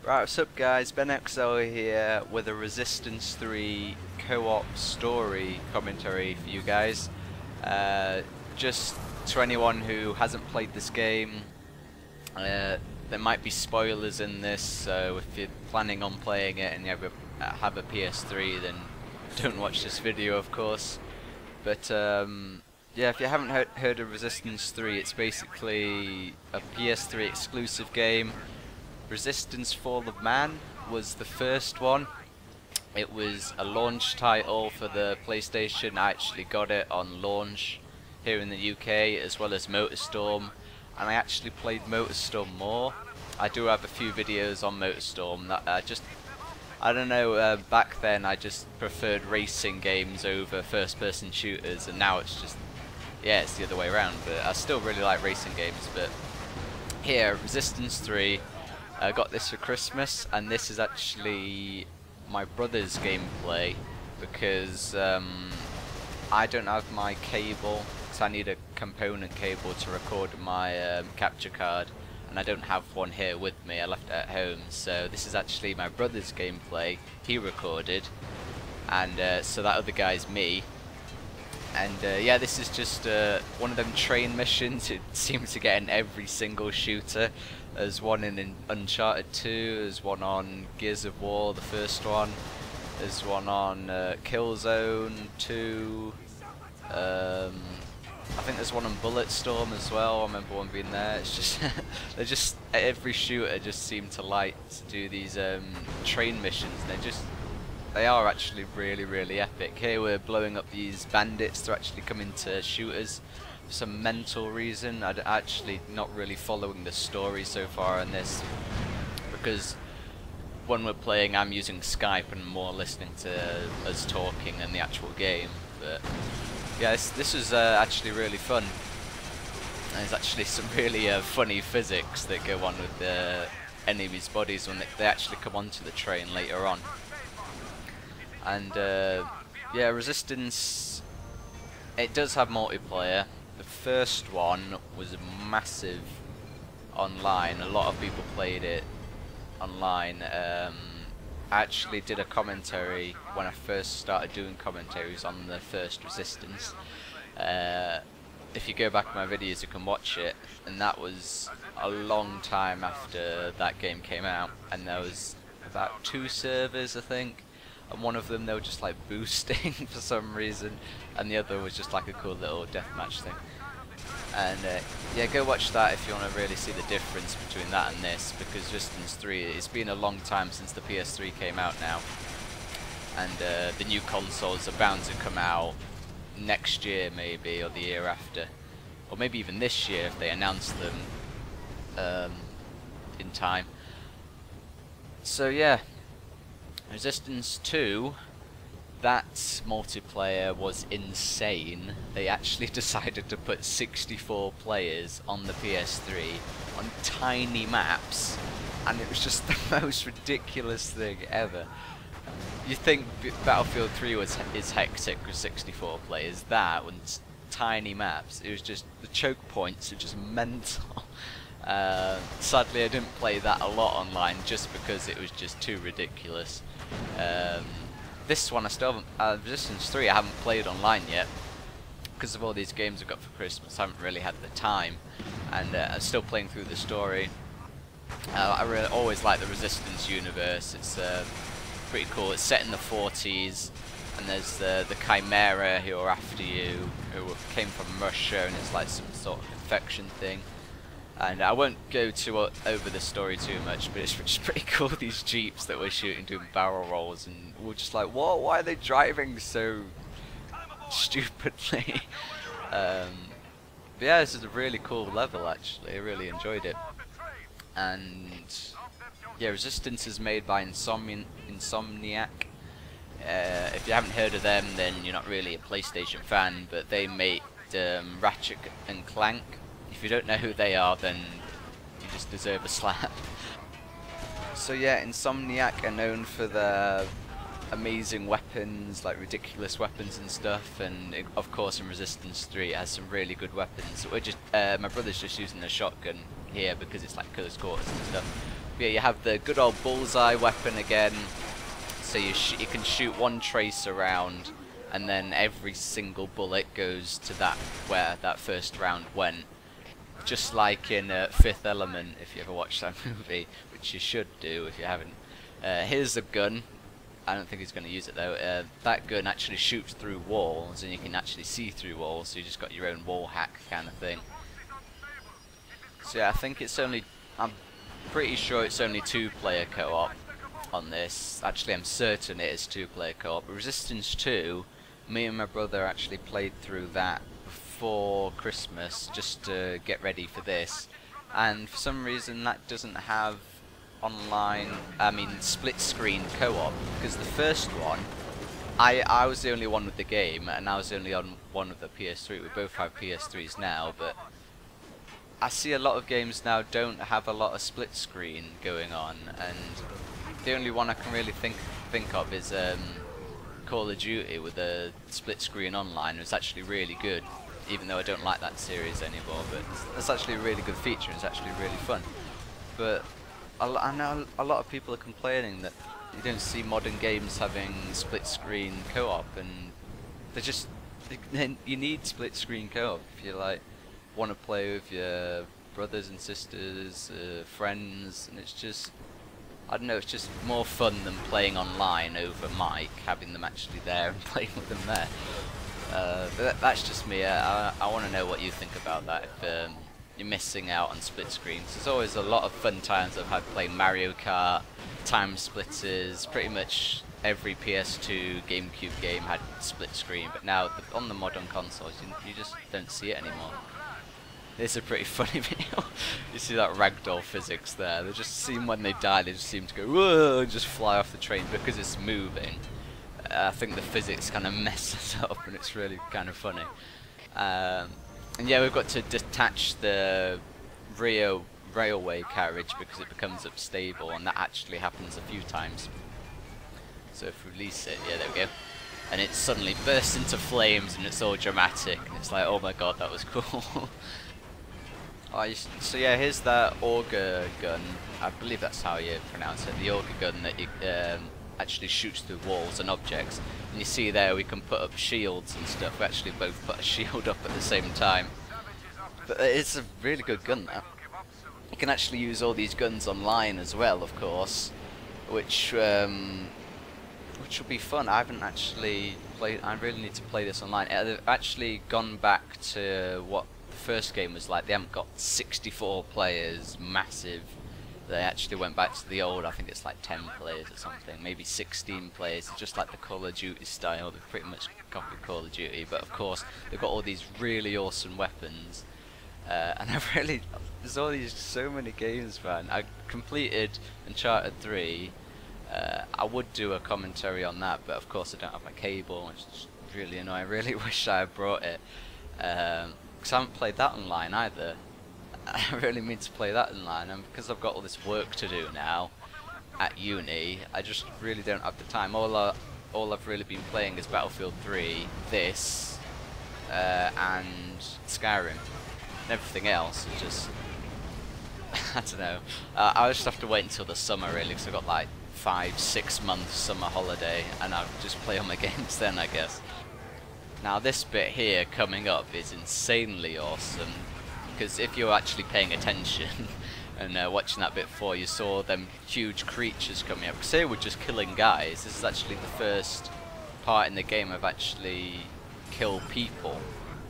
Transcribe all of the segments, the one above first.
Right, what's up guys, BenXL here with a Resistance 3 co-op story commentary for you guys. Just to anyone who hasn't played this game, there might be spoilers in this, so if you're planning on playing it and you have a PS3, then don't watch this video of course. But yeah, if you haven't heard of Resistance 3, it's basically a PS3 exclusive game. Resistance Fall of Man was the first one. It was a launch title for the PlayStation. I actually got it on launch here in the UK, as well as Motorstorm, and I actually played Motorstorm more. I do have a few videos on Motorstorm that I don't know, back then I just preferred racing games over first person shooters, and now it's just, yeah, it's the other way around, but I still really like racing games. But here, Resistance 3, I got this for Christmas, and this is actually my brother's gameplay because I don't have my cable, because I need a component cable to record my capture card, and I don't have one here with me. I left it at home, so this is actually my brother's gameplay. He recorded, and so that other guy's me. And yeah, this is just one of them train missions. It seems to get in every single shooter. There's one in Uncharted 2, there's one on Gears of War, the first one, there's one on Killzone 2, I think there's one on Bulletstorm as well. I remember one being there. It's just, they're just, every shooter just seem to like to do these train missions, and they are actually really epic. Here we're blowing up these bandits. They're actually coming to shoot us for some mental reason. I'm actually not really following the story so far in this, because when we're playing I'm using Skype and more listening to us talking than the actual game. But yeah, this was actually really fun. And there's actually some really funny physics that go on with the enemies' bodies when they actually come onto the train later on. And yeah, Resistance, it does have multiplayer. The first one was massive online. A lot of people played it online. I actually did a commentary when I first started doing commentaries on the first Resistance. If you go back in my videos you can watch it, and that was a long time after that game came out, and there was about 2 servers I think, and one of them they were just like boosting for some reason, and the other was just like a cool little deathmatch thing. And yeah, go watch that if you want to really see the difference between that and this, because Resistance 3, it's been a long time since the PS3 came out now, and the new consoles are bound to come out next year maybe, or the year after, or maybe even this year if they announce them in time. So yeah, Resistance 2, that multiplayer was insane. They actually decided to put 64 players on the PS3 on tiny maps, and it was just the most ridiculous thing ever. You think Battlefield 3 is hectic with 64 players. That with tiny maps, it was just, the choke points are just mental. Sadly I didn't play that a lot online just because it was just too ridiculous. This one I still haven't, Resistance 3 I haven't played online yet because of all these games I got for Christmas. I haven't really had the time, and I'm still playing through the story. I really always like the Resistance universe. It's pretty cool. It's set in the 40s, and there's the Chimera who are after you, who came from Russia, and it's like some sort of infection thing. And I won't go over the story too much, but it's just pretty cool, these jeeps that we're shooting doing barrel rolls, and we're just like, what? Why are they driving so stupidly? But yeah, this is a really cool level actually. I really enjoyed it. And yeah, Resistance is made by Insomniac. If you haven't heard of them, then you're not really a PlayStation fan, but they made Ratchet and Clank. If you don't know who they are, then you just deserve a slap. So yeah, Insomniac are known for their amazing weapons, like ridiculous weapons and stuff, and of course in Resistance 3 it has some really good weapons. We're just, my brother's just using a shotgun here because it's like close quarters and stuff. Yeah, you have the good old bullseye weapon again, so you can shoot one tracer round, and then every single bullet goes to that where that first round went. Just like in Fifth Element, if you ever watched that movie, which you should do if you haven't. Here's a gun. I don't think he's going to use it though. That gun actually shoots through walls, and you can actually see through walls, so you just got your own wall hack kind of thing. So yeah, I think it's only, I'm pretty sure it's only 2-player co-op on this. Actually, I'm certain it is 2-player co-op. Resistance 2, me and my brother actually played through that before Christmas just to get ready for this, and for some reason that doesn't have online, split screen co-op, because the first one, I was the only one with the game, and I was the only one with the PS3. We both have PS3s now, but I see a lot of games now don't have a lot of split screen going on, and the only one I can really think of is Call of Duty with a split screen online. It's actually really good, even though I don't like that series anymore, but it's actually a really good feature, and it's actually really fun. But I know a lot of people are complaining that you don't see modern games having split screen co-op, and you need split screen co-op if you like want to play with your brothers and sisters, friends, and it's just, I don't know, it's just more fun than playing online over mic, having them actually there and playing with them there. But that's just me. I want to know what you think about that. If you're missing out on split screens, there's always a lot of fun times I've had playing Mario Kart, Time Splitters. Pretty much every PS2, GameCube game had split screen, but now on the modern consoles, you just don't see it anymore. It's a pretty funny video. You see that ragdoll physics there. They just seem, when they die, they just seem to go whoa and just fly off the train because it's moving. I think the physics kind of messes up, and it's really kind of funny. And yeah, we've got to detach the railway carriage because it becomes unstable, and that actually happens a few times. So if we release it, yeah, there we go. And it suddenly bursts into flames, and it's all dramatic, and it's like, oh my god, that was cool. So yeah, here's that auger gun. I believe that's how you pronounce it. The auger gun that you actually shoots through walls and objects. And you see there we can put up shields and stuff. We actually both put a shield up at the same time. But it's a really good gun, that. You can actually use all these guns online as well, of course, which will be fun. I haven't actually played. I really need to play this online. They've actually gone back to what the first game was like. They haven't got 64 players, massive. They actually went back to the old, I think it's like 10 players or something, maybe 16 players, just like the Call of Duty style. They've pretty much copied Call of Duty, but of course they've got all these really awesome weapons, and there's all these, so many games, man. I completed Uncharted 3. I would do a commentary on that, but of course I don't have my cable, which is really annoying. I really wish I had brought it, because I haven't played that online either. I really mean to play that online, and because I've got all this work to do now at uni, I just really don't have the time. All I've really been playing is Battlefield 3, this, and Skyrim, and everything else is just I don't know. I'll just have to wait until the summer really, because I've got like 5-6 months summer holiday, and I'll just play on my games then, I guess. Now this bit here coming up is insanely awesome, because if you're actually paying attention and watching that bit before, you saw them huge creatures coming up. Because here we're just killing guys. This is actually the first part in the game I've actually killed people,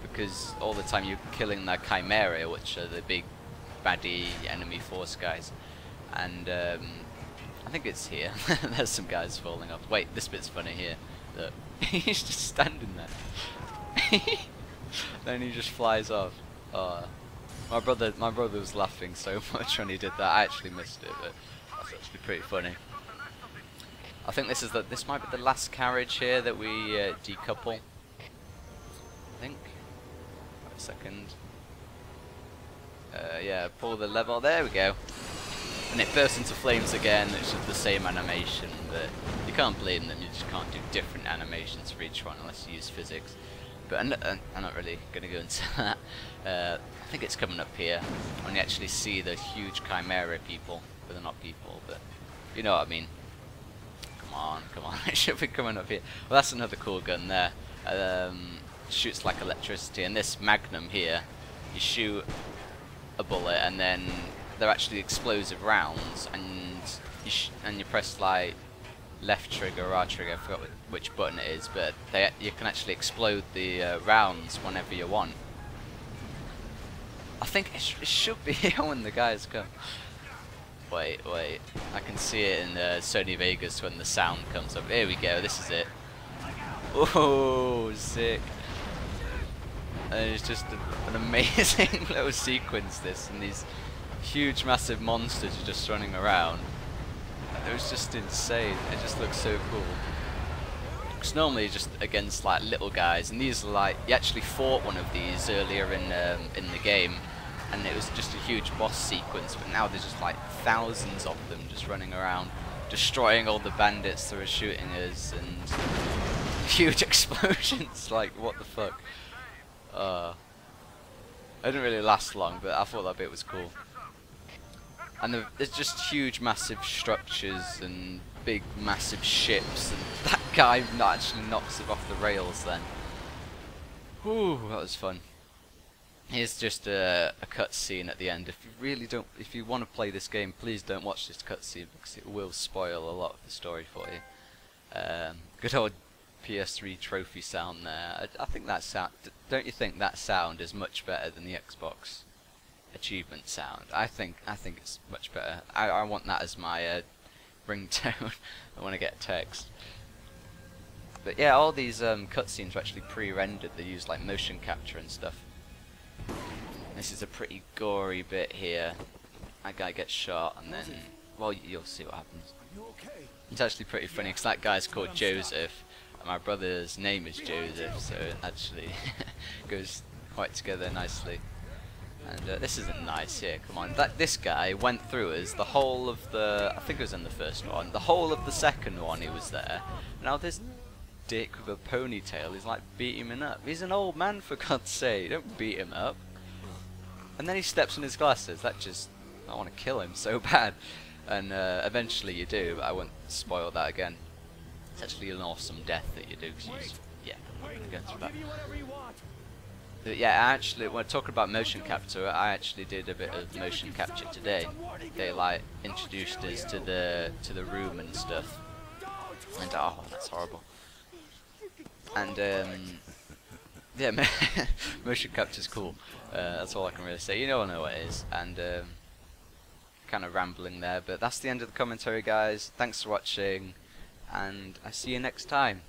because all the time you're killing the Chimera, which are the big baddie enemy force guys. And I think it's here. There's some guys falling off. Wait, this bit's funny here. Look, he's just standing there. Then he just flies off. My brother was laughing so much when he did that. I actually missed it, but that's actually pretty funny. I think this might be the last carriage here that we decouple. I think. Wait a second. Yeah, pull the lever. There we go. And it bursts into flames again. It's just the same animation, but you can't blame them. You just can't do different animations for each one unless you use physics. But I'm not really going to go into that. I think it's coming up here when you actually see the huge Chimera people. they're not people, but you know what I mean. Come on, it should be coming up here. Well, that's another cool gun there. Shoots like electricity, and this Magnum here, you shoot a bullet and then they're actually explosive rounds, and you press like left trigger or R trigger, I forgot which button it is, but you can actually explode the rounds whenever you want. I think it should be here when the guys come. Wait, I can see it in Sony Vegas when the sound comes up. Here we go, this is it. Oh, sick. And it's just an amazing little sequence, this, and these huge massive monsters are just running around. It was just insane. It just looks so cool. Because normally just against like little guys, and these are like, you actually fought one of these earlier in the game, and it was just a huge boss sequence, but now there's just like thousands of them just running around, destroying all the bandits that are shooting us, and huge explosions, like what the fuck. It didn't really last long, but I thought that bit was cool. And there's just huge massive structures and big massive ships, and that guy actually knocks it off the rails then. Whew, that was fun. Here's just a cutscene at the end. If you want to play this game, please don't watch this cutscene because it will spoil a lot of the story for you. Good old PS3 trophy sound there. I think that sound. Don't you think that sound is much better than the Xbox achievement sound? I think it's much better. I want that as my ringtone. I want to get text. But yeah, all these cutscenes are actually pre-rendered. They use like motion capture and stuff. This is a pretty gory bit here. That guy gets shot, and then, well, you'll see what happens. It's actually pretty funny because that guy's called Joseph, and my brother's name is Joseph, so it actually goes quite together nicely. And this isn't nice here. Come on, this guy went through us the whole of the. I think it was in the first one. The whole of the second one, he was there. Now this dick with a ponytail is like beating him up. He's an old man, for God's sake. Don't beat him up. And then he steps on his glasses. That just, I want to kill him so bad. And eventually you do, but I won't spoil that again. It's actually an awesome death that you do. Cause yeah, I'm gonna go through that. But yeah, actually, when talking about motion capture, I actually did a bit of motion capture today. They like introduced us to the room and stuff. And oh, that's horrible. And yeah, motion capture's cool. That's all I can really say. You all know what it is. And kind of rambling there, but that's the end of the commentary, guys. Thanks for watching, and I see you next time.